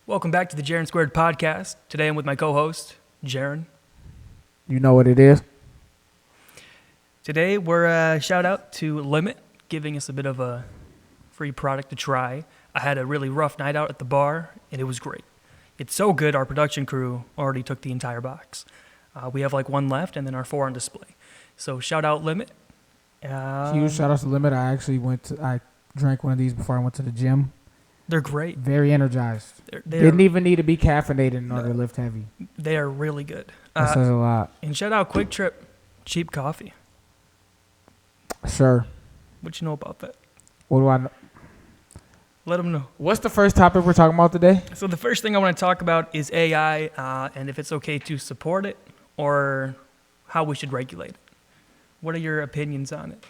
Welcome back to the Jaren Squared podcast. Today I'm with my co-host, Jaren. You know what it is? Today we're shout out to Limit, giving us a bit of a free product to try. I had a really rough night out at the bar, and it was great. It's so good, our production crew already took the entire box. We have like one left, and then our 4 on display. So shout out Limit. Huge shout out to Limit. I drank one of these before I went to the gym. They're great. Very energized. They're Didn't even need to be caffeinated in order to lift heavy. They are really good. That says a lot. And shout out Quick Trip, cheap coffee. Sure. What you know about that? What do I know? Let them know. What's the first topic we're talking about today? So the first thing I want to talk about is AI and if it's okay to support it or how we should regulate it. What are your opinions on it?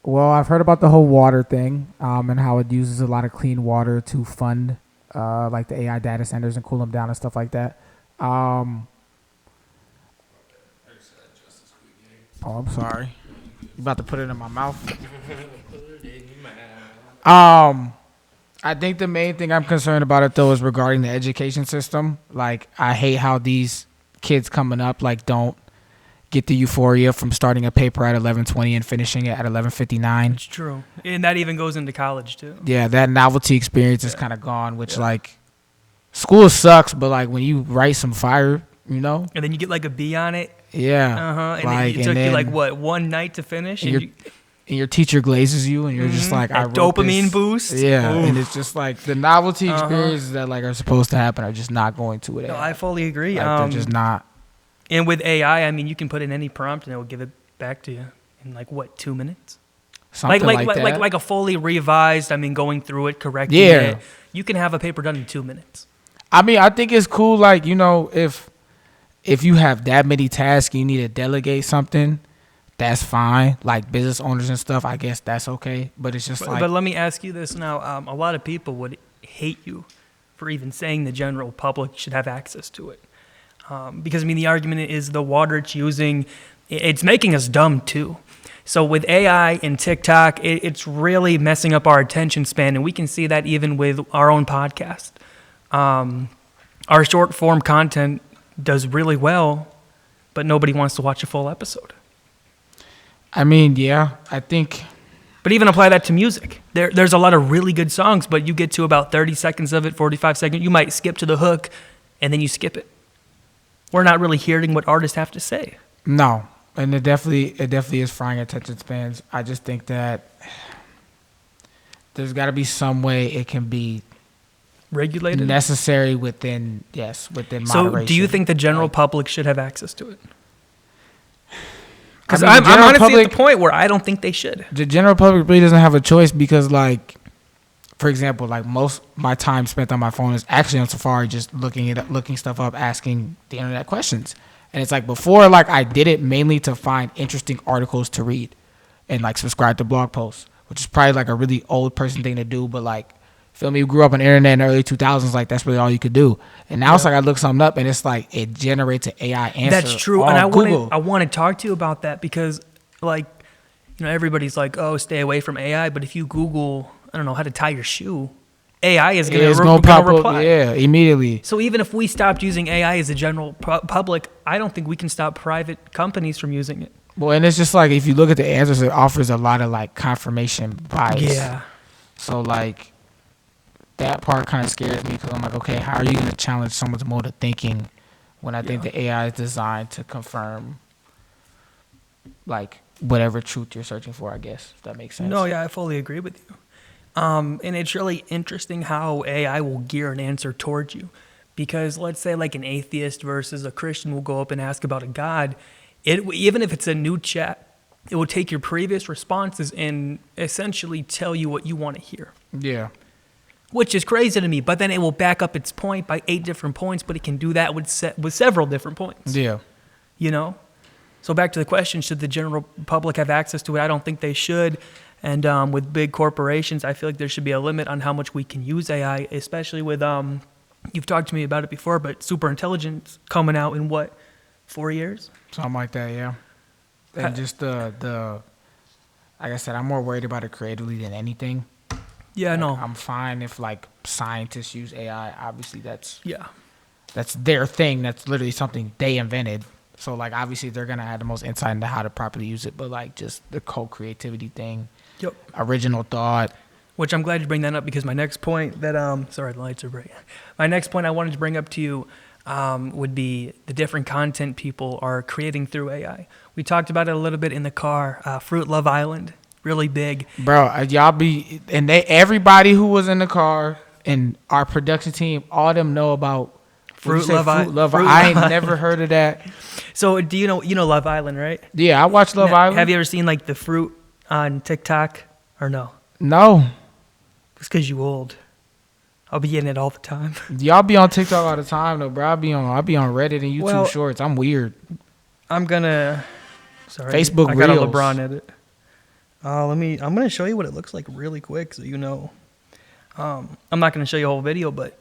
Well, I've heard about the whole water thing and how it uses a lot of clean water to fund like the AI data centers and cool them down and stuff like that. Oh, I'm sorry. You about to put it in my mouth? I think the main thing I'm concerned about it though is regarding the education system. Like, I hate how these kids coming up like don't get the euphoria from starting a paper at 11:20 and finishing it at 11:59. It's true, and that even goes into college too. Yeah, that novelty experience is kind of gone. Which like, school sucks, but like when you write some fire, you know. And then you get like a B on it. Yeah. And like, then it took you like what, one night to finish, and your teacher glazes you, and you're just like, I wrote dopamine this. boost. Yeah, Oof. and it's just like the novelty experiences that like are supposed to happen are just not going to it. No, I fully agree. Like, they're just not. And with AI, I mean, you can put in any prompt and it will give it back to you in like what, 2 minutes? Something like that. Like a fully revised. I mean, going through it, correcting it. You can have a paper done in 2 minutes. I mean, I think it's cool. Like, you know, if you have that many tasks, and you need to delegate something. That's fine. Like business owners and stuff, I guess that's okay. But it's just But let me ask you this now. A lot of people would hate you for even saying the general public should have access to it. Because, I mean, the argument is the water it's using, it's making us dumb too. So with AI and TikTok, it's really messing up our attention span. And we can see that even with our own podcast. Our short form content does really well, but nobody wants to watch a full episode. I mean, yeah, I think. But even apply that to music. There's a lot of really good songs, but you get to about 30 seconds of it, 45 seconds. You might skip to the hook, and then you skip it. We're not really hearing what artists have to say. No, and it definitely is frying attention spans. I just think that there's got to be some way it can be regulated, necessary within moderation. So, do you think the general public should have access to it? Because I mean, I'm honestly at the point where I don't think they should. The general public really doesn't have a choice because, like, for example, like most of my time spent on my phone is actually on Safari, just looking stuff up, asking the internet questions. And it's like before, like I did it mainly to find interesting articles to read and like subscribe to blog posts, which is probably like a really old person thing to do. But like, feel me, you grew up on the internet in the early 2000s, like that's really all you could do. And now it's like I look something up and it's like it generates an AI answer. That's true. On And Google. I want to talk to you about that because, like, you know, everybody's like, oh, stay away from AI. But if you Google, I don't know, how to tie your shoe, AI is going to pop reply. Up, yeah, immediately. So even if we stopped using AI as a general public, I don't think we can stop private companies from using it. Well, and it's just like if you look at the answers, it offers a lot of like confirmation bias. Yeah. So like that part kind of scares me because I'm like, okay, how are you going to challenge someone's mode of thinking when I think the AI is designed to confirm like whatever truth you're searching for, I guess, if that makes sense. No, yeah, I fully agree with you. And it's really interesting how AI will gear an answer towards you. Because let's say like an atheist versus a Christian will go up and ask about a God. Even if it's a new chat, it will take your previous responses and essentially tell you what you want to hear. Yeah. Which is crazy to me. But then it will back up its point by 8 different points, but it can do that with several different points. Yeah. You know? So back to the question, should the general public have access to it? I don't think they should. And with big corporations, I feel like there should be a limit on how much we can use AI, especially with, you've talked to me about it before, but superintelligence coming out in what, 4 years? Something like that, yeah. And just the like I said, I'm more worried about it creatively than anything. Yeah, Like, no. I'm fine if like scientists use AI. Obviously, that's Yeah. their thing. That's literally something they invented. So like obviously they're gonna have the most insight into how to properly use it. But like just the co-creativity thing, Yep. original thought. Which I'm glad you bring that up because my next point that sorry, the lights are bright. My next point I wanted to bring up to you would be the different content people are creating through AI. We talked about it a little bit in the car. Fruit Love Island, really big. Bro, y'all be and everybody who was in the car and our production team, all of them know about Fruit Love Island. I ain't never heard of that. So do you know Love Island, right? Yeah, I watch Love Island. Have you ever seen like the fruit on TikTok or no? No. It's because you old. I'll be getting it all the time. Y'all be on TikTok all the time though, bro. I be on Reddit and YouTube Shorts. I'm weird. I'm gonna Facebook I got Reels. a LeBron edit. I'm gonna show you what it looks like really quick so you know. I'm not gonna show you a whole video, but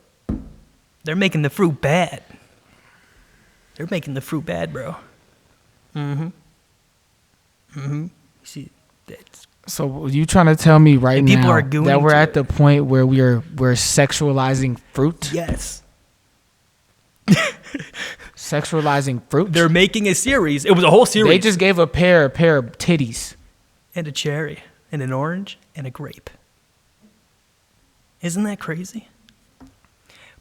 they're making the fruit bad. They're making the fruit bad, bro. See, that's So you trying to tell me right And people now are gooning that we're to at it. the point where we're sexualizing fruit? yes. Sexualizing fruit? They're making a series. It was a whole series. They just gave a pair of titties. and a cherry and an orange and a grape. Isn't that crazy?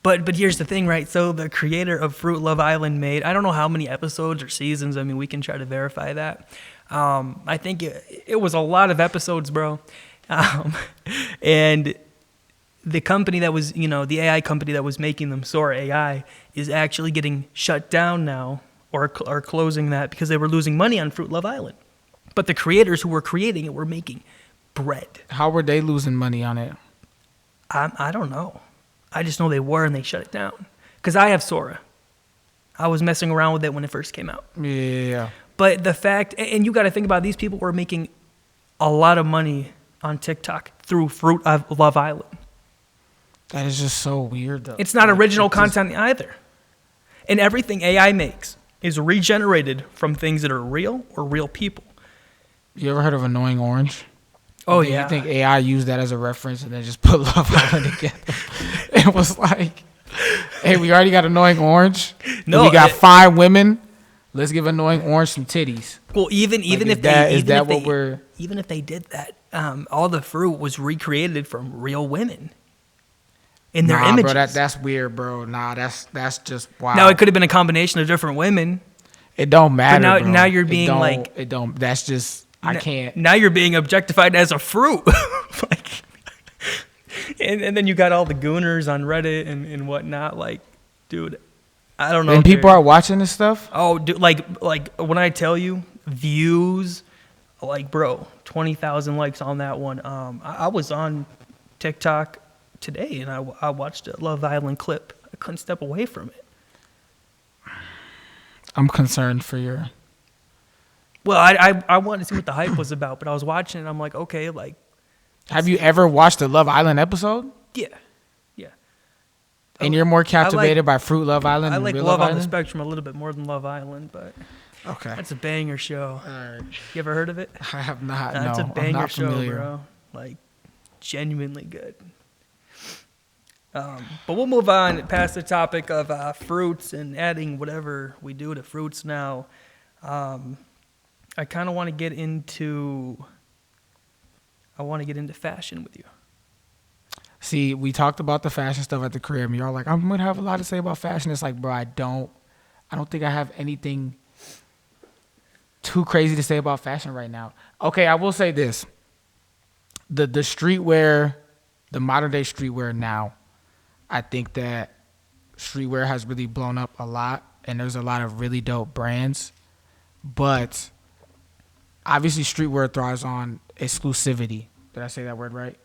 But here's the thing, right? So the creator of Fruit Love Island made, I don't know how many episodes or seasons. I mean, we can try to verify that. I think it was a lot of episodes, bro. And the company that was, the AI company that was making them, Sora AI, is actually getting shut down now or closing that because they were losing money on Fruit Love Island. But the creators who were creating it were making bread. How were they losing money on it? I don't know. I just know they were and they shut it down. Because I have Sora. I was messing around with it when it first came out. Yeah. But the fact, and you got to think about these people were making a lot of money on TikTok through Fruit of Love Island. That is just so weird, though. It's not original content either. And everything AI makes is regenerated from things that are real or real people. You ever heard of Annoying Orange? Oh, Do yeah. You think AI used that as a reference and then just put Love Island together? It was like, hey, we already got Annoying Orange. No, we got fine women. Let's give Annoying Orange some titties. Well, even if they did that, all the fruit was recreated from real women in their images. Bro, that's weird, bro. Nah, that's just wild. Now it could have been a combination of different women. It don't matter. But bro. now you're being it don't. That's just I can't. Now you're being objectified as a fruit. and then you got all the gooners on Reddit and whatnot. Like, dude, I don't know. And people are watching this stuff. Oh, dude, like when I tell you views, like, bro, 20,000 likes on that one. I was on TikTok today and I watched a Love Island clip. I couldn't step away from it. I'm concerned for your. Well, I wanted to see what the hype was about, but I was watching it and I'm like, okay, like. Have you ever watched a Love Island episode? Yeah. And you're more captivated by Fruit Love Island I than like Real Love on Island? the Spectrum a little bit more than Love Island, but Okay. that's a banger show. All right. You ever heard of it? I have not. That's no, a banger I'm not show, familiar. bro. Like, genuinely good. But we'll move on past the topic of fruits and adding whatever we do to fruits now. I kind of want to get into fashion with you. See, we talked about the fashion stuff at the crib, and y'all like, I'm gonna have a lot to say about fashion. It's like, bro, I don't think I have anything too crazy to say about fashion right now. Okay, I will say this: the streetwear, the modern day streetwear now, I think that streetwear has really blown up a lot, and there's a lot of really dope brands, but obviously streetwear thrives on exclusivity. Did I say that word right?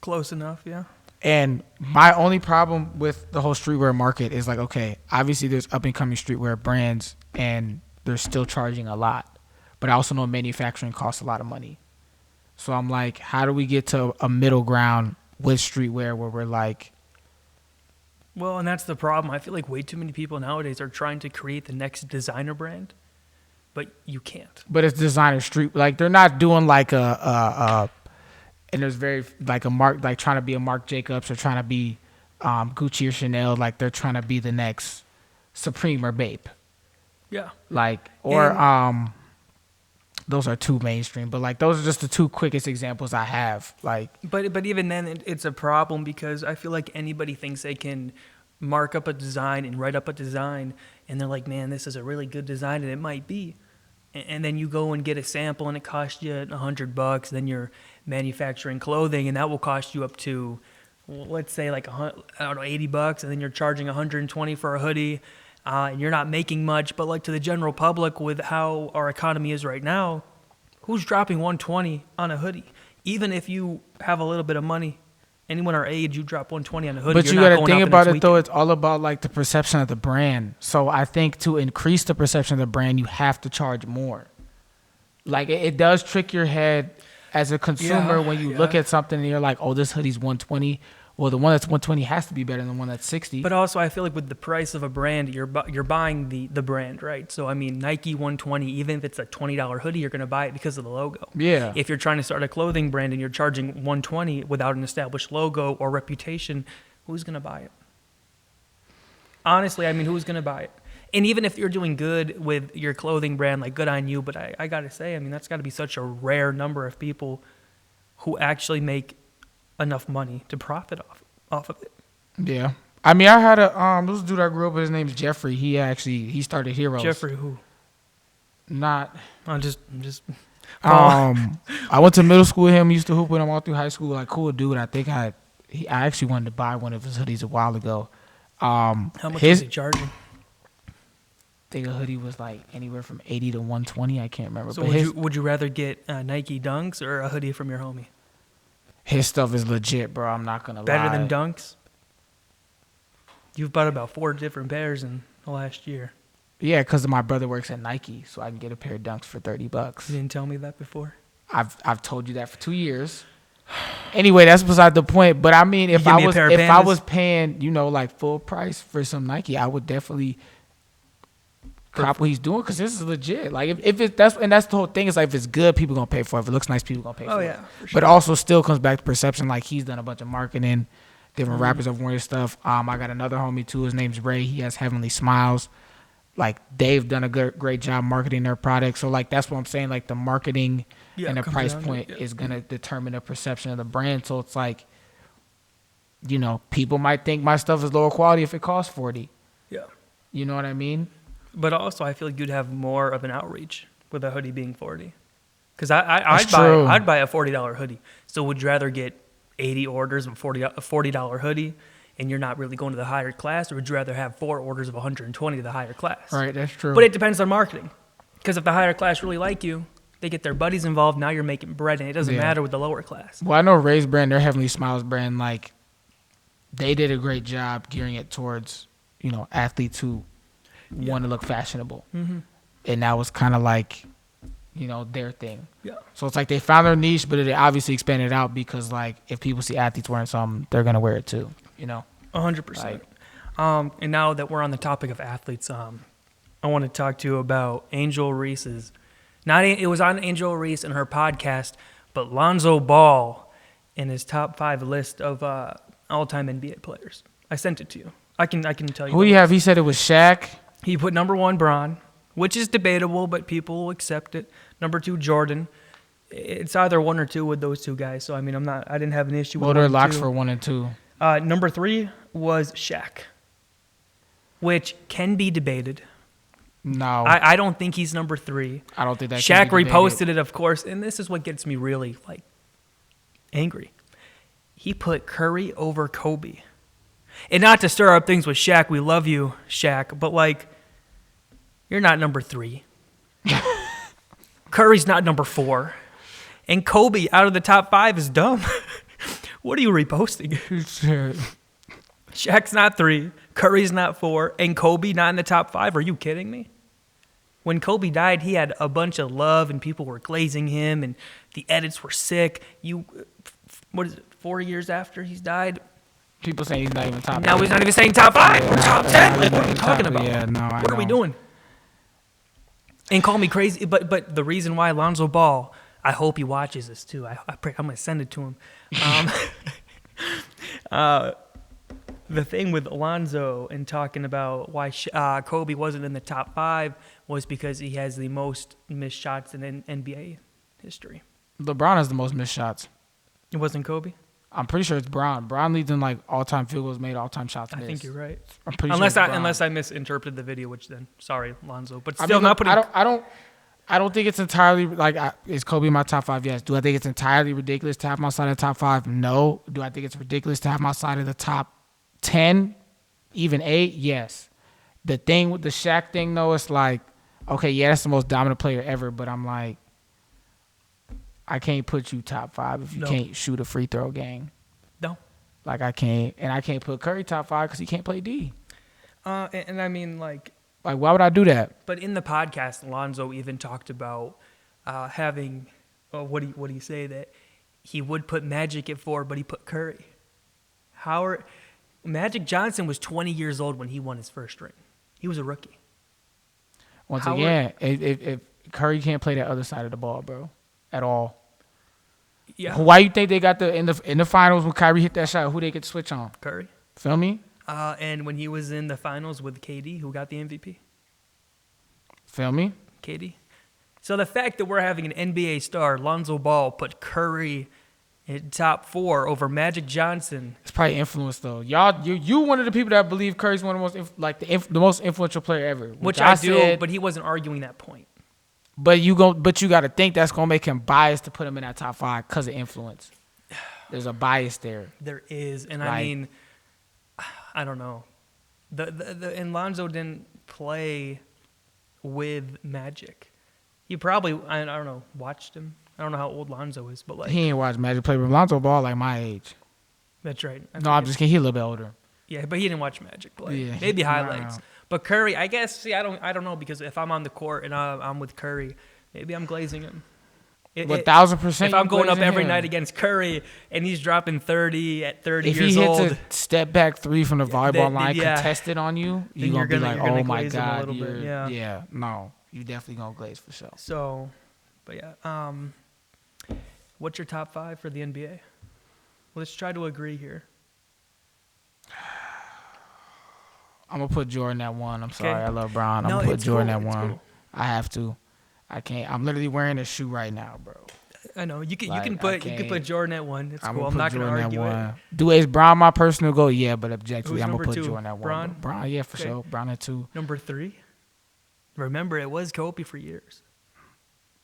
Close enough, yeah. And my only problem with the whole streetwear market is like, okay, obviously there's up and coming streetwear brands and they're still charging a lot. But I also know manufacturing costs a lot of money. So I'm like, how do we get to a middle ground with streetwear where we're like... Well, and that's the problem. I feel like way too many people nowadays are trying to create the next designer brand, but you can't. But it's designer street. Like, they're not doing like a and there's very like a Mark, like trying to be a Marc Jacobs or trying to be Gucci or Chanel, like they're trying to be the next Supreme or Bape. Yeah. Like, or those are two mainstream, but like those are just the two quickest examples I have. Like, but even then, it's a problem because I feel like anybody thinks they can mark up a design and write up a design, and they're like, man, this is a really good design, and it might be. And then you go and get a sample, and it costs you $100. Then you're manufacturing clothing, and that will cost you up to, let's say, like $80, and then you're charging $120 for a hoodie. And you're not making much, but like to the general public with how our economy is right now, who's dropping $120 on a hoodie? Even if you have a little bit of money, anyone our age, you drop $120 on a hoodie. But you got to think about it, though. It's all about like the perception of the brand. So I think to increase the perception of the brand, you have to charge more. Like it does trick your head as a consumer when you look at something and you're like, oh, this hoodie's $120. Well, the one that's $120 has to be better than the one that's $60. But also, I feel like with the price of a brand, you're buying the brand, right? So, I mean, Nike $120, even if it's a $20 hoodie, you're going to buy it because of the logo. Yeah. If you're trying to start a clothing brand and you're charging $120 without an established logo or reputation, who's going to buy it? Honestly, I mean, who's going to buy it? And even if you're doing good with your clothing brand, like good on you, but I got to say, I mean, that's got to be such a rare number of people who actually make enough money to profit off of it. Yeah. I mean, I had a this dude I grew up with, his name's Jeffrey. He started Heroes. Jeffrey who? Not I'm just I went to middle school with him, used to hoop with him all through high school, like cool dude. I think I actually wanted to buy one of his hoodies a while ago. How much was he charging? I think a hoodie was like anywhere from $80 to $120. I can't remember. So would you rather get Nike Dunks or a hoodie from your homie? His stuff is legit, bro. I'm not gonna lie. Better than Dunks? You've bought about 4 different pairs in the last year. Yeah, because my brother works at Nike, so I can get a pair of Dunks for $30. You didn't tell me that before. I've told you that for 2 years. Anyway, that's beside the point. But I mean, if I was paying, like full price for some Nike, I would definitely cop what he's doing because this is legit. Like that's the whole thing. Is like if it's good, people gonna pay for it. If it looks nice, people gonna pay for it. Oh yeah, for sure. But also still comes back to perception. Like he's done a bunch of marketing. Different rappers have worn his stuff. I got another homie too. His name's Ray. He has Heavenly Smiles. Like they've done a great job marketing their product. So like that's what I'm saying. Like the marketing and the price point is gonna determine the perception of the brand. So it's like, people might think my stuff is lower quality if it costs $40. Yeah. You know what I mean? But also, I feel like you'd have more of an outreach with a hoodie being $40. Because I'd buy a $40 hoodie. So would you rather get 80 orders of a $40 hoodie, and you're not really going to the higher class, or would you rather have 4 orders of $120 to the higher class? Right, that's true. But it depends on marketing. Because if the higher class really like you, they get their buddies involved. Now you're making bread, and it doesn't matter with the lower class. Well, I know Ray's brand, their Heavenly Smiles brand, like they did a great job gearing it towards athletes who want to look fashionable. Mm-hmm. And that was kind of like, their thing. Yeah. So it's like they found their niche, but they obviously expanded out because, like, if people see athletes wearing something, they're going to wear it too, 100%. And now that we're on the topic of athletes, I want to talk to you about Angel Reese's. It was on Angel Reese and her podcast, but Lonzo Ball in his top 5 list of all-time NBA players. I sent it to you. I can tell you. Who you have? He said it was Shaq. He put number 1 Bron, which is debatable, but people will accept it. Number 2 Jordan. It's either 1 or 2 with those 2 guys. So I mean, I didn't have an issue with. Well, they're locks for 1 and 2. Number 3 was Shaq, which can be debated. No, I don't think he's number 3. I don't think that. Shaq reposted it, of course, and this is what gets me really angry. He put Curry over Kobe. And not to stir up things with Shaq, we love you, Shaq, but you're not number 3. Curry's not number 4. And Kobe out of the top 5 is dumb. What are you reposting? Shaq's not 3, Curry's not 4, and Kobe not in the top 5. Are you kidding me? When Kobe died, he had a bunch of love, and people were glazing him, and the edits were sick. 4 years after he's died? People saying he's not even top 5. Now he's not even saying top 5 or top 10. What are we talking about? Yeah, no, what are we doing? And call me crazy, but the reason why Lonzo Ball, I hope he watches this too. I'm going to send it to him. The thing with Alonzo and talking about why Kobe wasn't in the top 5 was because he has the most missed shots in NBA history. LeBron has the most missed shots. It wasn't Kobe? I'm pretty sure it's Bron. Bron leads in like all-time field goals made, all-time shots missed. I think you're right. I'm pretty unless sure unless I misinterpreted the video, which then sorry, Lonzo, but still not putting. I don't think it's entirely like is Kobe in my top 5? Yes. Do I think it's entirely ridiculous to have him outside of the top 5? No. Do I think it's ridiculous to have him outside of the top 10, even 8? Yes. The thing with the Shaq thing though, it's like, okay, yeah, that's the most dominant player ever, but I'm like, I can't put you top 5 if you can't shoot a free throw game. No. Like I can't put Curry top 5 because he can't play D. And I mean like why would I do that? But in the podcast, Alonzo even talked about having what do you say that he would put Magic at 4, but he put Curry. Magic Johnson was 20 years old when he won his first ring. He was a rookie. Once again, if Curry can't play that other side of the ball, bro, at all. Yeah. Why you think they got in the finals when Kyrie hit that shot? Who they get to switch on? Curry. Feel me? And when he was in the finals with KD, who got the MVP? Feel me? KD. So the fact that we're having an NBA star, Lonzo Ball, put Curry in top 4 over Magic Johnson. It's probably influence though. You one of the people that believe Curry's one of the most the most influential player ever. Which I do, but he wasn't arguing that point. But you got to think that's gonna make him biased to put him in that top 5 because of influence. There's a bias there. There is, and I mean, I don't know. And Lonzo didn't play with Magic. He probably, I don't know, watched him. I don't know how old Lonzo is, but like he ain't watched Magic play with Lonzo Ball like my age. That's right. No, I'm just kidding. He's a little bit older. Yeah, but he didn't watch Magic play. Yeah, maybe highlights. But Curry, I guess. See, I don't know because if I'm on the court and I'm with Curry, maybe I'm glazing him. 1,000%. If I'm going up every night against Curry and he's dropping 30 at 30 years old, if he hits a step back 3 from the volleyball line contested on you, you're gonna be like, oh my god, yeah, no, you definitely gonna glaze for sure. So, but yeah, what's your top 5 for the NBA? Let's try to agree here. I'm gonna put Jordan at 1. I'm sorry, I love Bron. I'm gonna put Jordan at 1. Cool. I have to. I can't. I'm literally wearing a shoe right now, bro. I know you can put Jordan at 1. It's cool. I'm not gonna argue it. Is Bron my personal goal? Yeah, but objectively, I'm gonna put 2? Jordan at 1. Bron, yeah, for sure. Bron at 2. Number 3. Remember, it was Kobe for years.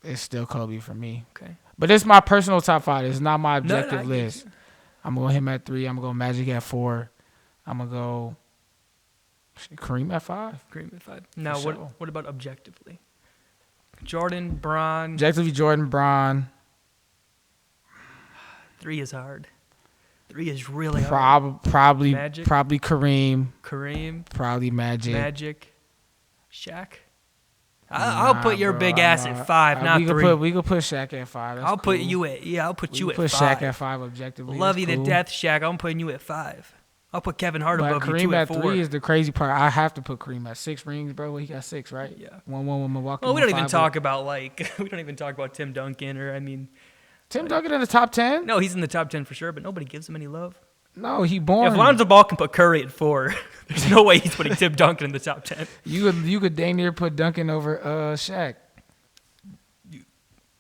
It's still Kobe for me. Okay. But it's my personal top 5. It's not my objective list. I'm gonna go him at 3. I'm gonna go Magic at 4. I'm gonna go Kareem at 5. Kareem at 5. Now, what about objectively? Jordan, Bron. Objectively, Jordan, Bron. 3 is hard. 3 is really hard. Probably Magic. Probably Kareem. Probably Magic. Shaq. I'll put your big ass at 5, not 3. We could put Shaq at 5. I'll put you at I'll put you at 5. Put Shaq at 5 objectively. Love you to death, Shaq. I'm putting you at 5. I'll put Kevin Hart above you, Kareem at 4. 3 is the crazy part. I have to put Kareem at 6 rings, bro. He got 6, right? Yeah. 1-1 with Milwaukee. Well, we don't even talk about Tim Duncan Tim Duncan in the top 10? No, he's in the top 10 for sure, but nobody gives him any love. No, he born. If Lonzo Ball can put Curry at 4, there's no way he's putting Tim Duncan in the top 10. You could dang near put Duncan over Shaq.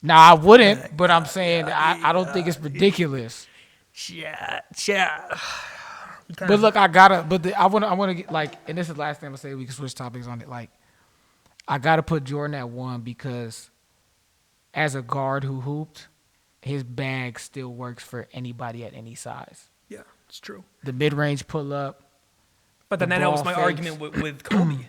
Nah, I wouldn't, but I'm saying I don't think it's ridiculous. Yeah. But look, I want to get and this is the last thing I'm gonna say. We can switch topics on it. I gotta put Jordan at 1 because, as a guard who hooped, his bag still works for anybody at any size. Yeah, it's true. The mid-range pull-up. But then that helps my argument with Kobe.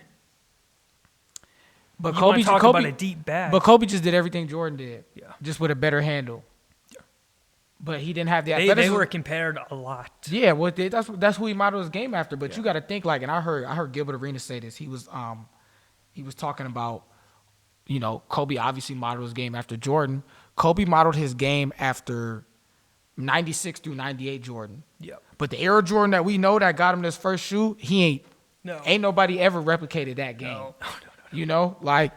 But you Kobe talk about a deep bag. But Kobe just did everything Jordan did. Yeah. Just with a better handle. Yeah. But he didn't have the athleticism. They were compared a lot. Yeah, well, that's who he modeled his game after. But you got to think and I heard Gilbert Arenas say this. He was talking about, Kobe obviously modeled his game after Jordan. Kobe modeled his game after 96 through 98 Jordan. Yeah. But the era Jordan that we know that got him this first shoe, ain't nobody ever replicated that game. No.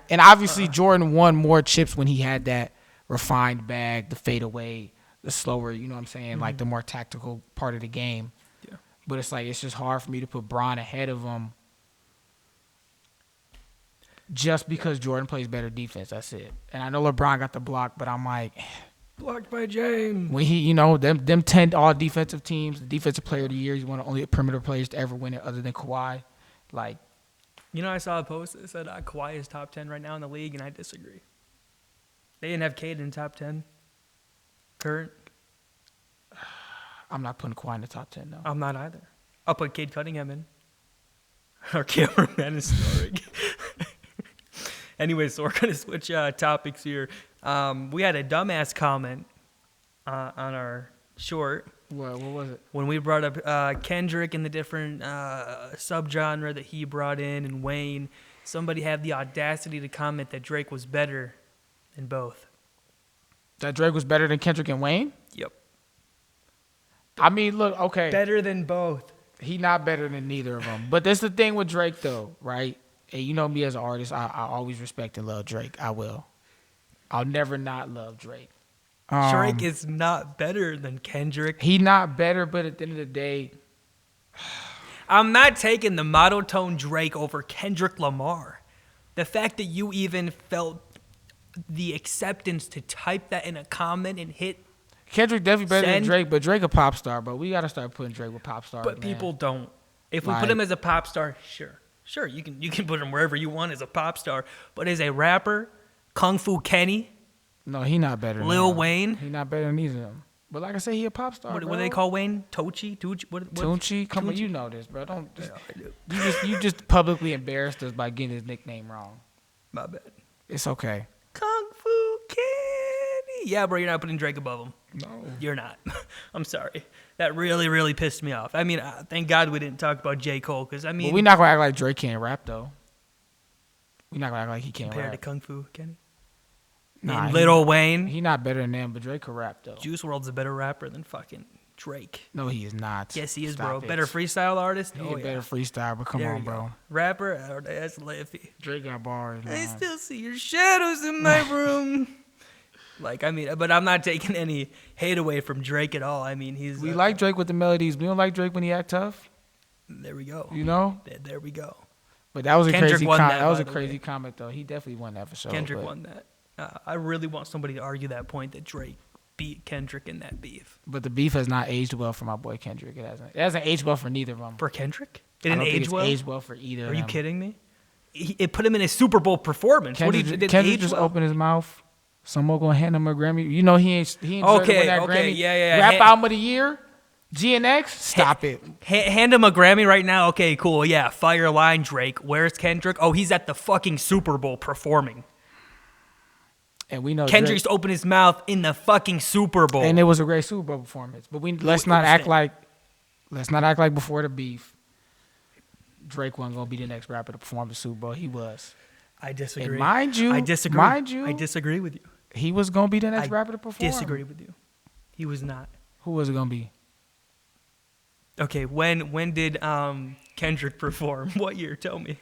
And obviously Jordan won more chips when he had that refined bag, the fadeaway, the slower, you know what I'm saying, like the more tactical part of the game. Yeah. But it's like it's just hard for me to put Bron ahead of him just because Jordan plays better defense. That's it. And I know LeBron got the block, but I'm like, Blocked by James. when he, you know, them 10 all defensive teams, the defensive player of the year, he's one of the only perimeter players to ever win it other than Kawhi. Like, You know, I saw a post that said Kawhi is top 10 right now in the league, and I disagree. They didn't have Cade in top 10. Current. I'm not putting Kawhi in the top 10, though. I'm not either. I'll put Cade Cunningham in. Our cameraman is snoring. Anyway, so we're going to switch topics here. We had a dumbass comment on our short. What was it? When we brought up Kendrick and the different subgenre that he brought in and Wayne, somebody had the audacity to comment that Drake was better than both. That Drake was better than Kendrick and Wayne? Yep. I mean, look, okay. Better than both. He not better than neither of them. But that's the thing with Drake, though, right? And you know me as an artist, I always respect and love Drake. I will. I'll never not love Drake. Drake is not better than Kendrick. He not better, but at the end of the day, I'm not taking the monotone Drake over Kendrick Lamar. The fact that you even felt the acceptance to type that in a comment and hit Kendrick definitely better Send. than Drake, but Drake a pop star, bro. We got to start putting Drake with pop stars, But man. people don't. If we Like- put him as a pop star, sure, you can put him wherever you want as a pop star. But as a rapper, Kung Fu Kenny, No, he not better than Lil them. Wayne. He not better than either of them. But like I said, he a pop star, what bro. do they call Wayne? Tochi? What? Tunchi? Come on, Tunchi? you know this, bro. Don't just, Yeah, I do. you just publicly embarrassed us by getting his nickname wrong. My bad. It's okay. Kung Fu Kenny. Yeah, bro, you're not putting Drake above him. No. You're not. I'm sorry. That really, really pissed me off. I mean, thank God we didn't talk about J. Cole, because, I mean, Well, we not gonna act like Drake can't rap though. We not gonna act like he can't compared to rap. Kung Fu Kenny. Nah, And Lil Wayne. He not better than them, but Drake can rap though. Juice WRLD's a better rapper than fucking Drake. No, he is not. Yes, he is, Stop bro. it. Better freestyle artist? He Oh, a yeah. better freestyle, but come There on, you go. bro. Rapper? Oh, that's Liffy. Drake got bars, I man. still see your shadows in my room. Like, I mean, but I'm not taking any hate away from Drake at all. I mean, he's... We like Drake with the melodies. We don't like Drake when he act tough. There we go. You know. There we go. But that was a Kendrick crazy won comment. that, That was by a the crazy way. comment though. He definitely won that for sure. Kendrick but- won that. I really want somebody to argue that point that Drake beat Kendrick in that beef. But the beef has not aged well for my boy Kendrick. It hasn't. It hasn't aged well for neither of them. For Kendrick? It I didn't don't think age it's well? aged well for either. Are of you them. kidding me? It put him in a Super Bowl performance. Kendrick, What did Kendrick age just well? opened his mouth. Someone gonna hand him a Grammy. You know he ain't deserve to Okay, win that okay, Grammy. yeah. Rap album of the year. GNX. Stop it. Hand him a Grammy right now. Okay, cool. Yeah, fire line, Drake. Where's Kendrick? Oh, he's at the fucking Super Bowl performing. And we know Kendrick's Drake, opened his mouth in the fucking Super Bowl. and it was a great Super Bowl performance. But let's not act like before the beef, Drake wasn't gonna be the next rapper to perform the Super Bowl. He was. I disagree. And mind you, I disagree. mind you, I disagree with you. he was gonna be the next I rapper to perform. Disagree with you. He was not. Who was it gonna be? Okay, when did Kendrick perform? What year? Tell me.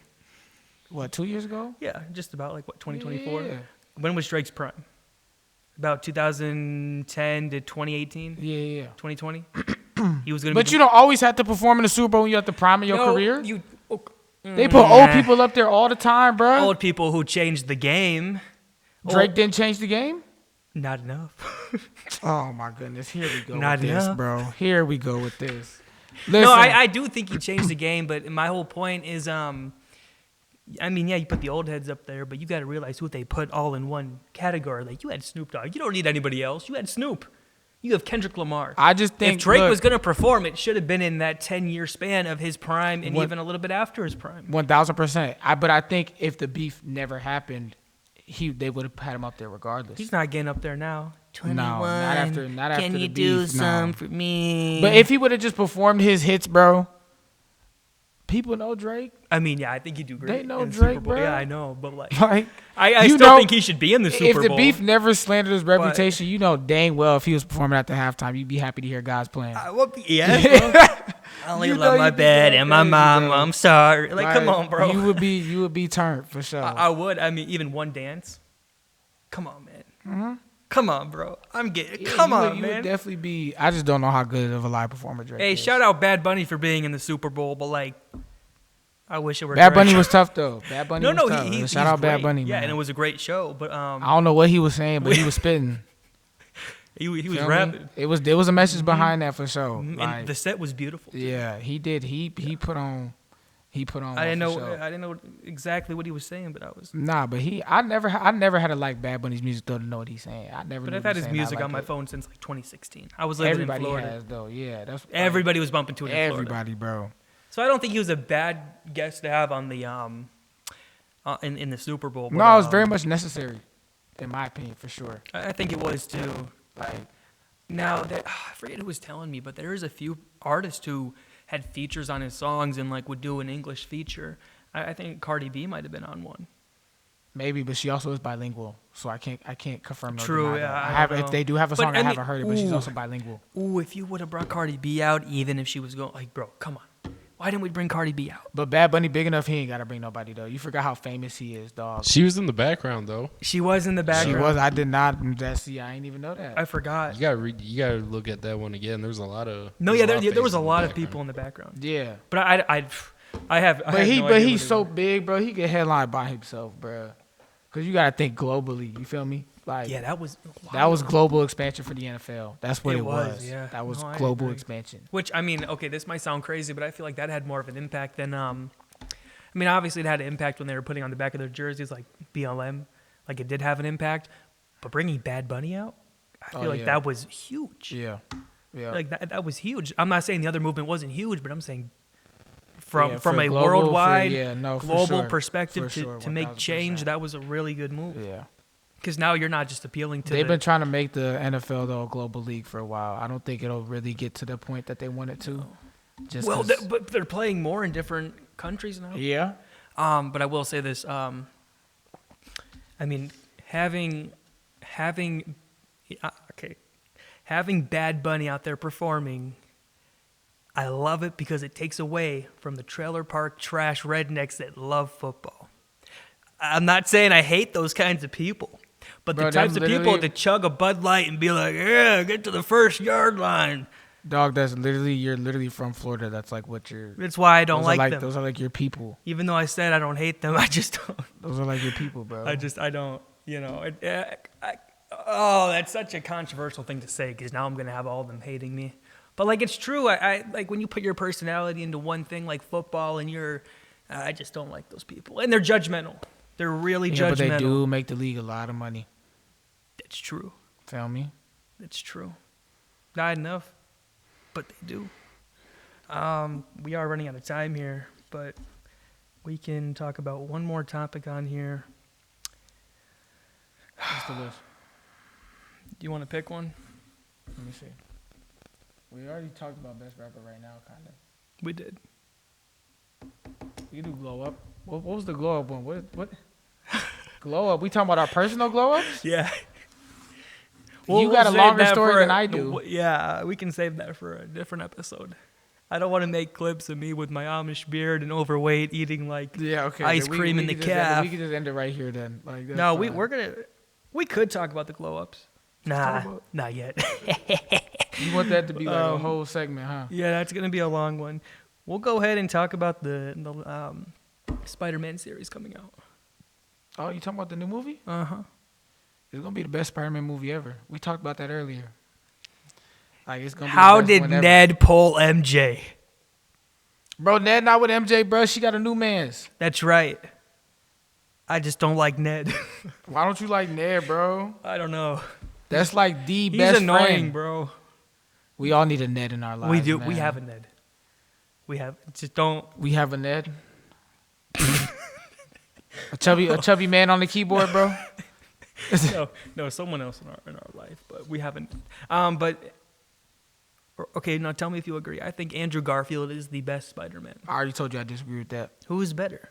What, 2 years ago? Yeah, just about like what 2024. Yeah. When was Drake's prime? About 2010 to 2018, Yeah. 2020. He was gonna. But be you don't always have to perform in the Super Bowl when you're at the prime of your career. They put old people up there all the time, bro. Old people who changed the game. Drake didn't change the game? Not enough. Oh, my goodness. Here we go Not with this, enough. bro. Here we go with this. Listen, No, I do think he changed the game, but my whole point is, I mean, yeah, you put the old heads up there, but you got to realize who they put all in one category. Like, you had Snoop Dogg. You don't need anybody else. You had Snoop. You have Kendrick Lamar. I just think if Drake look, was going to perform, it should have been in that 10-year span of his prime and What- even a little bit after his prime. 1,000%. But I think if the beef never happened, they would have had him up there regardless. He's not getting up there now. 21. not after Can the you do beef, no. some for me? But if he would have just performed his hits, bro, people know Drake. I mean, yeah, I think he'd do great. They know in the Super Drake, Bowl. bro. Yeah, I know, but like, Like, I you still know, think he should be in the Super Bowl. if the beef never slandered his reputation, you know dang well if he was performing at the halftime, you'd be happy to hear guys playing. I would be, yeah, bro. I only You know love my you'd be bed going and my crazy, mom. bro. I'm sorry. Like, come on, bro. You would be turned for sure. I would. I mean, even one dance. Come on, man. Come on, bro. I'm getting. Yeah, Come on, you man. would definitely be. I just don't know how good of a live performer Drake Hey, is. shout out Bad Bunny for being in the Super Bowl, but like, I wish it were. Bad Drake. Bunny was tough though. Bad Bunny was tough. He's Shout out great. Bad Bunny, man. Yeah, and it was a great show. But I don't know what he was saying, but he was spitting. he was Feel me? rapping. There was a message behind that for sure. And Like, the set was beautiful. yeah, he did. He put on. He put on. I didn't know. For sure. I didn't know exactly what he was saying, but I was. Nah, but I never had to like Bad Bunny's music though to know what he's saying. I never. But knew I've he had was his saying I music like on my it. phone since like 2016. I was living Everybody in Florida. has though. Yeah, that's like, Everybody was bumping to it. In Florida. everybody, bro. So I don't think he was a bad guest to have on the in the Super Bowl. But, No, it was very much necessary, in my opinion, for sure. I think it was too. Like, Now that I forget who was telling me, but there is a few artists who had features on his songs and like would do an English feature. I think Cardi B might have been on one. maybe, but she also is bilingual, so I can't confirm. True, deny yeah, that. I have don't if know. they do have a But, song, I I mean, haven't heard it, but she's ooh. also bilingual. Ooh, if you would have brought Cardi B out, even if she was going, like, bro, come on, why didn't we bring Cardi B out? But Bad Bunny big enough, he ain't gotta bring nobody though. You forgot how famous he is, dog. She was in the background though. She was in the She background. was. I did not. See, I ain't even know that. I forgot. You gotta look at that one again. There's a lot of No, there's yeah, a lot of there was a faces in the lot of background. people in the background. Yeah. But I have. But he's so big, bro. He get headlined by himself, bro. Cause you gotta think globally. You feel me? Like Yeah, that was. that was global expansion for the NFL. That's what It it was, was. yeah. That was No, I global agree. expansion. Which, I mean, okay, this might sound crazy, but I feel like that had more of an impact than, I mean, obviously it had an impact when they were putting on the back of their jerseys, like BLM. Like, it did have an impact. But bringing Bad Bunny out, I feel like yeah. that was huge. Yeah. Yeah. Like, that was huge. I'm not saying the other movement wasn't huge, but I'm saying from Yeah, a for global, worldwide, for global sure. perspective For sure, to make 1000%. change, that was a really good move. Yeah. Because now you're not just appealing to They've been trying to make the NFL though a global league for a while. I don't think it'll really get to the point that they want it to. Just well, 'cause- but they're playing more in different countries now. yeah. But I will say this. I mean, having Bad Bunny out there performing, I love it because it takes away from the trailer park trash rednecks that love football. I'm not saying I hate those kinds of people, but Bro, the types them of people literally- that chug a Bud Light and be like, "Yeah, get to the 1st-yard line." Dog, you're literally from Florida. That's like what you're. That's why I don't those are like them. Those are like your people. Even though I said I don't hate them, I just don't. Those are like your people, bro. I don't, you know. Oh, that's such a controversial thing to say because now I'm going to have all of them hating me. But, like, it's true. I like when you put your personality into one thing like football and I just don't like those people. And they're judgmental. They're really yeah, judgmental. but they do make the league a lot of money. That's true. Feel me? That's true. Not enough, but they do. We are running out of time here, but we can talk about one more topic on here. What's the list? Do you want to pick one? Let me see. We already talked about best rapper right now, kind of. We did. You do glow up. What was the glow up one? What? Glow up. We talking about our personal glow ups? Yeah. You got a save longer that story for than I do. Yeah, we can save that for a different episode. I don't want to make clips of me with my Amish beard and overweight eating like Yeah, okay. ice then cream in the could just calf. we could just end it right here then. Like, that's No, fine. we could talk about the glow ups. Nah, about- not yet. You want that to be like a Um, whole segment, huh? Yeah, that's gonna be a long one. We'll go ahead and talk about the Spider-Man series coming out. Oh, you talking about the new movie? Uh-huh. It's gonna be the best Spider-Man movie ever. We talked about that earlier. Like it's gonna. How be the best did one ever. Ned pull MJ? Bro, Ned not with MJ, bro. She got a new man's. That's right. I just don't like Ned. Why don't you like Ned, bro? I don't know. That's like the He's best annoying, friend. bro. We all need a Ned in our lives. We do. Man. We have a Ned. We have. Just don't. We have a Ned. a chubby man on the keyboard, bro. No, someone else in our life, but we haven't. Okay, now tell me if you agree. I think Andrew Garfield is the best Spider-Man. I already told you I disagree with that. Who is better?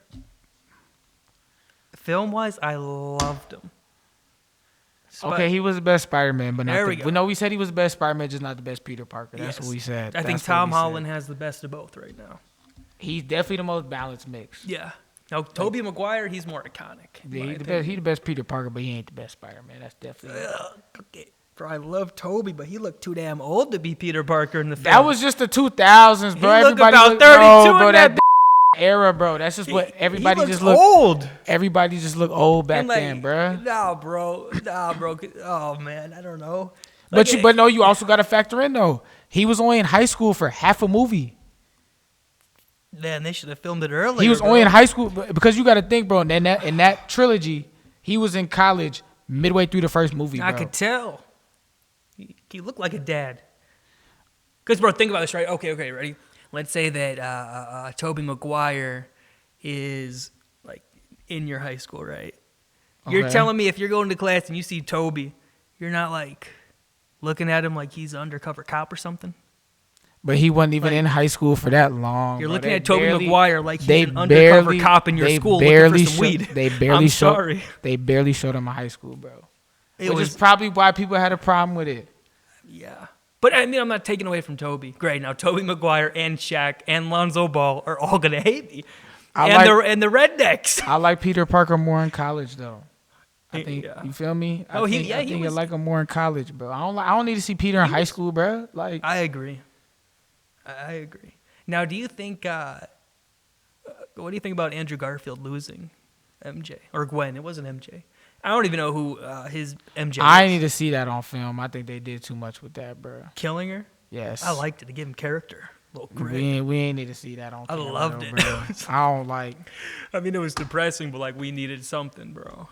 Film-wise, I loved him. Okay, he was the best Spider-Man, but not There we go. No, we said he was the best Spider-Man, just not the best Peter Parker. That's what we said. I think That's what Tom we said. Holland has the best of both right now. He's definitely the most balanced mix. Yeah, Now, Tobey Maguire, he's more iconic. in Yeah, my he the opinion. best. He the best Peter Parker, but he ain't the best Spider-Man. That's definitely. Ugh, okay. Bro, I love Toby, but he looked too damn old to be Peter Parker in the film. That was just the 2000s, bro. He looked Everybody about looked, 32 no, bro. in That that era, bro. That's just what everybody he just looks looked. old. Everybody just looked old back And, like, then, bro. Nah, bro. Oh man, I don't know. But Like, but no, you also got to factor in though. He was only in high school for half a movie. Man, they should have filmed it earlier. He was bro. only in high school because you got to think, bro. And then in that trilogy, he was in college midway through the first movie, bro. I could tell. He looked like a dad. Because, bro, think about this, right? Okay, ready? Let's say that Tobey Maguire is, like, in your high school, right? You're Okay. telling me if you're going to class and you see Toby, you're not, like, looking at him like he's an undercover cop or something? But he wasn't even Like, in high school for that long. You're bro. looking They at Tobey barely- Maguire like they he's an undercover barely- cop in your they school barely looking for some show- weed. They barely I'm showed. sorry. They barely showed him in high school, bro. It Which was, is probably why people had a problem with it. yeah. But, I mean, I'm not taking away from Toby. Great. Now, Tobey Maguire and Shaq and Lonzo Ball are all going to hate me. And the rednecks. I like Peter Parker more in college, though. I think Yeah. you feel me. I Oh, he think I was- like him more in college, bro. I don't need to see Peter in high school, bro. Like I agree. I agree. Now, do you think, what do you think about Andrew Garfield losing MJ? Or Gwen? It wasn't MJ. I don't even know who his MJ I was. need to see that on film. I think they did too much with that, bro. Killing her? Yes, I liked it to give him character. Little We grit. ain't need to see that on. I camera, loved though, it. bro. I don't like I mean, it was depressing, but, like, we needed something, bro.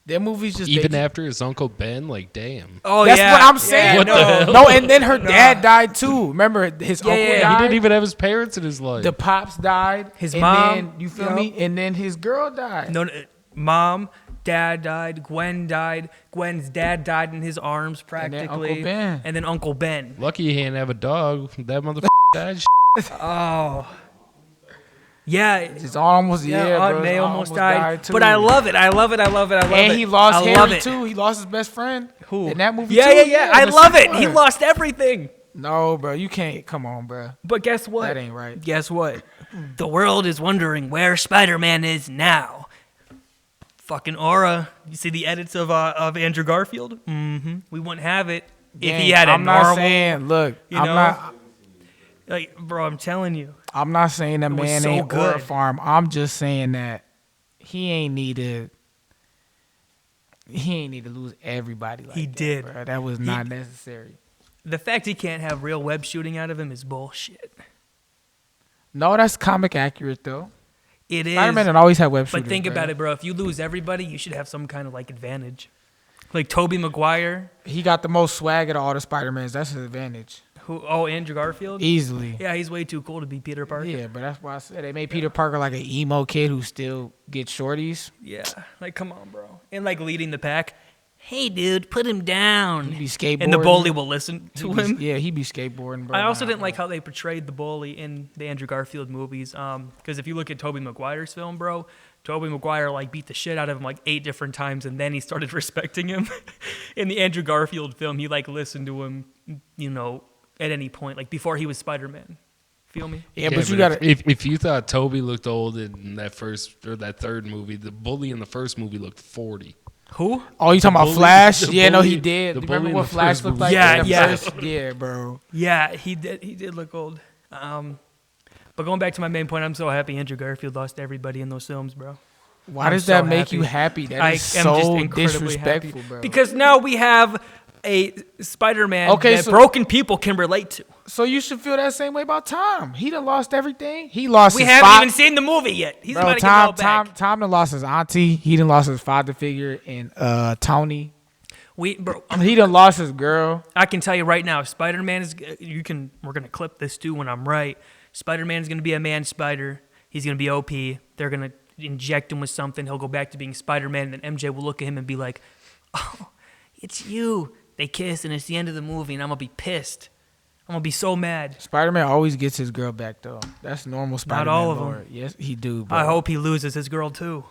their movies. Just Even they, after his Uncle Ben, like, damn. Oh, That's yeah. what I'm saying. What the no, hell? no, and then her dad died too. Remember his uncle yeah, he died. He didn't even have his parents in his life. The pops died. His and mom, Then, you feel yup. me? And then his girl died. No, Mom, Dad died. Gwen died. Gwen's dad died in his arms, And then practically. Uncle Ben. And then Uncle Ben. Lucky he didn't have a dog. That motherfucker died. Oh. Yeah. It's almost Aunt bro. May It's almost died. too. But I love it. I love it. And he lost I love Harry it. too. He lost his best friend. Who? In that movie Yeah, too. yeah. I the love it. second He one. lost everything. No, bro. You can't. Come on, bro. But guess what? That ain't right. Guess what? The world is wondering where Spider-Man is now. Fucking aura. You see the edits of Andrew Garfield? Mm-hmm. We wouldn't have it if he Gang, had a I'm normal. not saying. Look, you I'm know? not. Like, bro, I'm telling you. I'm not saying that It was man so ain't Aura good. Farm. I'm just saying that he ain't need to. He ain't need to lose everybody. Like He that, did. Bro. That was not necessary. The fact he can't have real web shooting out of him is bullshit. No, that's comic accurate though. It is. Spider-Man had always had web shooters. But think about it, bro. If you lose everybody, you should have some kind of, like, advantage. Like Tobey Maguire. He got the most swag out of all the Spider-Mans. That's his advantage. Andrew Garfield? Easily. Yeah, he's way too cool to be Peter Parker. Yeah, but that's why I said they made Peter Parker like an emo kid who still gets shorties. Yeah, like, come on, bro. And, like, leading the pack. Hey, dude, put him down. He be skateboarding. And the bully will listen to He be- him. Yeah, he be skateboarding, bro. I also didn't Nah, like how they portrayed the bully in the Andrew Garfield movies. Because if you look at Tobey Maguire's film, bro, Tobey Maguire, like, beat the shit out of him, like, 8 different times, and then he started respecting him. In the Andrew Garfield film, he, like, listened to him, you know, at any point, like, before he was Spider-Man. Feel me? Yeah, but you gotta. If you thought Toby looked old in that first or that third movie, the bully in the first movie looked 40. Who? Oh, you talking about bully- Flash? the Yeah, no, he bully- did. the You bully remember in what the Flash first looked movie. like? Yeah, in the yeah. first- yeah, bro. Yeah, he did look old. But going back to my main point, I'm so happy Andrew Garfield lost everybody in those films, bro. Why I'm does so that make happy. you happy? That I is am so just incredibly disrespectful, happy. bro. Because now we have a Spider-Man Okay, that so- broken people can relate to. So you should feel that same way about Tom. He done lost everything. He lost We his haven't fa- even seen the movie yet. He's Bro, about to get it all Tom back. done lost his auntie. He done lost his father figure in Tony. Bro, He done lost his girl. I can tell you right now, Spider-Man is. We're gonna clip this too when I'm right. Spider-Man is gonna be a man spider. He's gonna be OP. They're gonna inject him with something. He'll go back to being Spider-Man. And then MJ will look at him and be like, "Oh, it's you." They kiss, and it's the end of the movie, and I'm gonna be pissed. I'm gonna be so mad. Spider-Man always gets his girl back though. That's normal Spider-Man all of them. lore. Yes, he do. Bro. I hope he loses his girl too.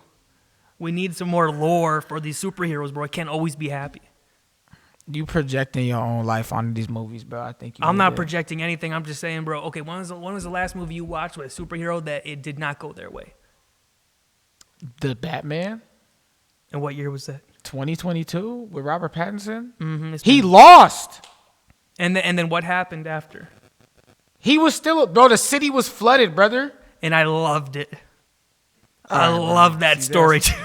We need some more lore for these superheroes, bro. I can't always be happy. You projecting your own life onto these movies, bro. I think you I'm need not to- projecting anything. I'm just saying, bro. Okay, when was the last movie you watched with a superhero that it did not go their way? The Batman, And what year was that? 2022 with Robert Pattinson. Mm-hmm. He lost. And then what happened after? He was still, bro. The city was flooded, brother. And I loved it. I All right, bro. love that See, story too.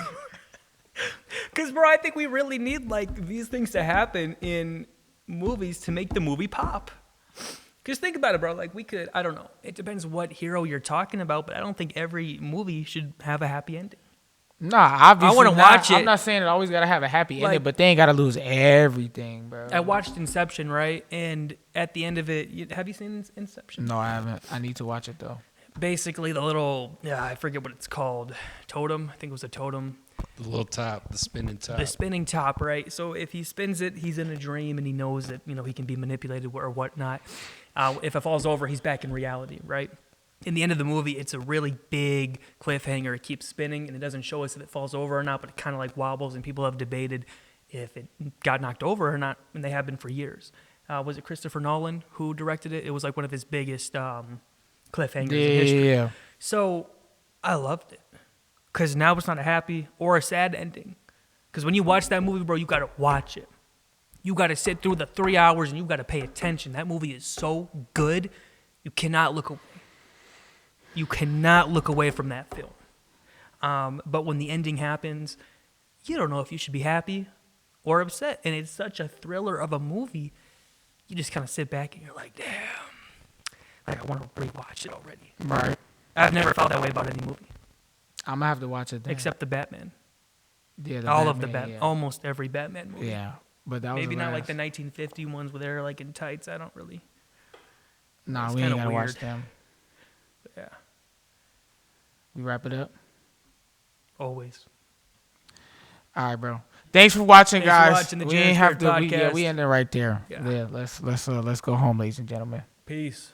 Because, bro, I think we really need like these things to happen in movies to make the movie pop. Because think about it, bro. Like I don't know. It depends what hero you're talking about, but I don't think every movie should have a happy ending. Nah, obviously I wanna watch it. I'm not saying it always gotta have a happy ending, Like- but they ain't gotta lose everything, bro. I watched Inception, right? And at the end of it, have you seen Inception? No, I haven't. I need to watch it though. Basically, the little, I forget what it's called, totem. I think it was a totem. The little top, the spinning top. The spinning top, right? So if he spins it, he's in a dream and he knows that, he can be manipulated or whatnot. If it falls over, he's back in reality, right? In the end of the movie, it's a really big cliffhanger. It keeps spinning and it doesn't show us if it falls over or not, but it kind of like wobbles, and people have debated if it got knocked over or not, and they have been for years. Was it Christopher Nolan who directed it? It was like one of his biggest cliffhangers in history. Yeah. So I loved it because now it's not a happy or a sad ending. Because when you watch that movie, bro, you got to watch it. You got to sit through the 3 hours and you got to pay attention. That movie is so good, you cannot look away. You cannot look away from that film. But when the ending happens, you don't know if you should be happy or upset. And it's such a thriller of a movie. You just kind of sit back and you're like, damn. Like, I want to rewatch it already. Right. I've never felt that way about any movie. I'm gonna have to watch it then. Except the Batman. Yeah, All of the Batman, yeah. almost every Batman movie. Yeah, but that was Maybe the not like last. the 1950 ones where they're like in tights. I don't really. Nah, it's we ain't kinda gotta watch weird. them. Yeah, We wrap it up. always. All right, bro. Thanks for watching, Thanks for guys. watching the we Jaren ain't have Norrick to. We podcast. end it right there. Yeah. Yeah. Let's go home, ladies and gentlemen. Peace.